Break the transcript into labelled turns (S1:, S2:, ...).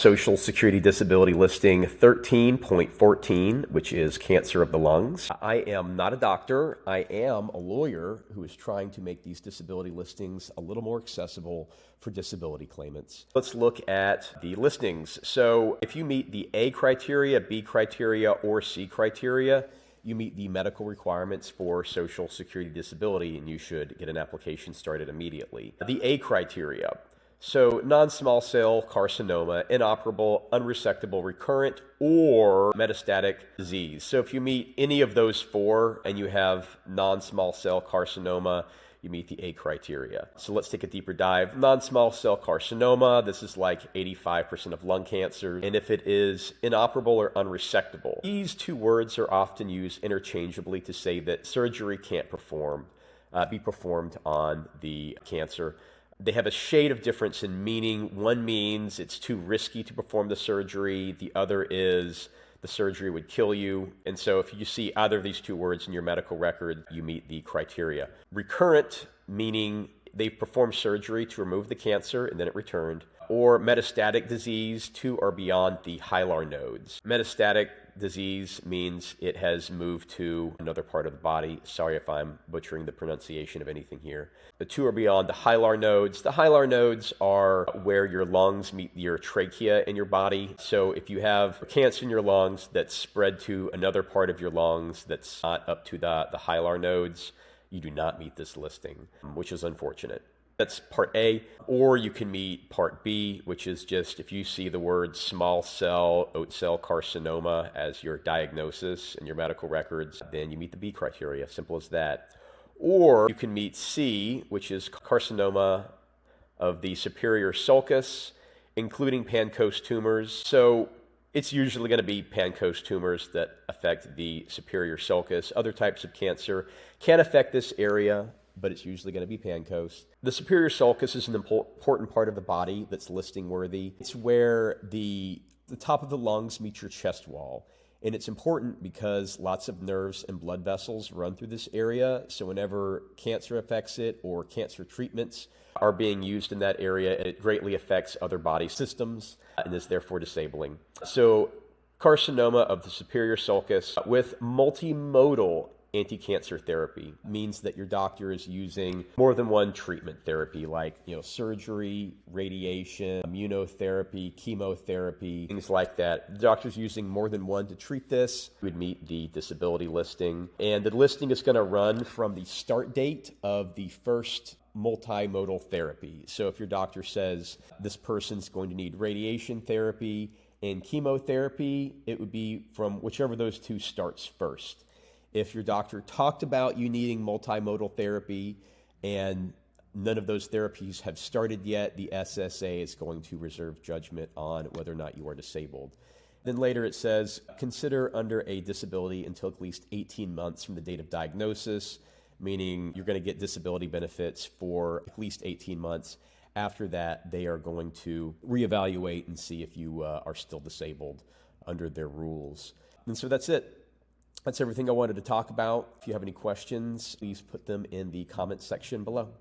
S1: Social Security Disability Listing 13.14, which is cancer of the lungs. I am not a doctor. I am a lawyer who is trying to make these disability listings a little more accessible for disability claimants. Let's look at the listings. So if you meet the A criteria, B criteria, or C criteria, you meet the medical requirements for Social Security Disability, and you should get an application started immediately. The A criteria. So non-small cell carcinoma, inoperable, unresectable, recurrent, or metastatic disease. So if you meet any of those four and you have non-small cell carcinoma, you meet the A criteria. So let's take a deeper dive. Non-small cell carcinoma, this is like 85% of lung cancer. And if it is inoperable or unresectable, these two words are often used interchangeably to say that surgery can't be performed on the cancer. They have a shade of difference in meaning. One means it's too risky to perform the surgery. The other is the surgery would kill you. And so if you see either of these two words in your medical record, you meet the criteria. Recurrent, meaning they've performed surgery to remove the cancer and then it returned. Or metastatic disease, to or beyond the hilar nodes. Metastatic disease means it has moved to another part of the body. Sorry if I'm butchering the pronunciation of anything here. The to or beyond the hilar nodes. The hilar nodes are where your lungs meet your trachea in your body. So if you have cancer in your lungs that's spread to another part of your lungs that's not up to the hilar nodes, you do not meet this listing, which is unfortunate. That's part A, or you can meet part B, which is just if you see the word small cell oat cell carcinoma as your diagnosis in your medical records, then you meet the B criteria, simple as that. Or you can meet C, which is carcinoma of the superior sulcus, including Pancoast tumors. So it's usually going to be Pancoast tumors that affect the superior sulcus. Other types of cancer can affect this area, but it's usually going to be Pancoast. The superior sulcus is an important part of the body that's listing worthy. It's where the top of the lungs meet your chest wall. And it's important because lots of nerves and blood vessels run through this area. So whenever cancer affects it or cancer treatments are being used in that area, it greatly affects other body systems and is therefore disabling. So carcinoma of the superior sulcus with multimodal anti-cancer therapy means that your doctor is using more than one treatment therapy, like surgery, radiation, immunotherapy, chemotherapy, things like that. The doctor's using more than one to treat this. You would meet the disability listing, and the listing is going to run from the start date of the first multimodal therapy. So if your doctor says this person's going to need radiation therapy and chemotherapy, it would be from whichever of those two starts first. If your doctor talked about you needing multimodal therapy and none of those therapies have started yet, the SSA is going to reserve judgment on whether or not you are disabled. Then later it says, consider under a disability until at least 18 months from the date of diagnosis, meaning you're going to get disability benefits for at least 18 months. After that, they are going to reevaluate and see if you are still disabled under their rules. And so that's it. That's everything I wanted to talk about. If you have any questions, please put them in the comments section below.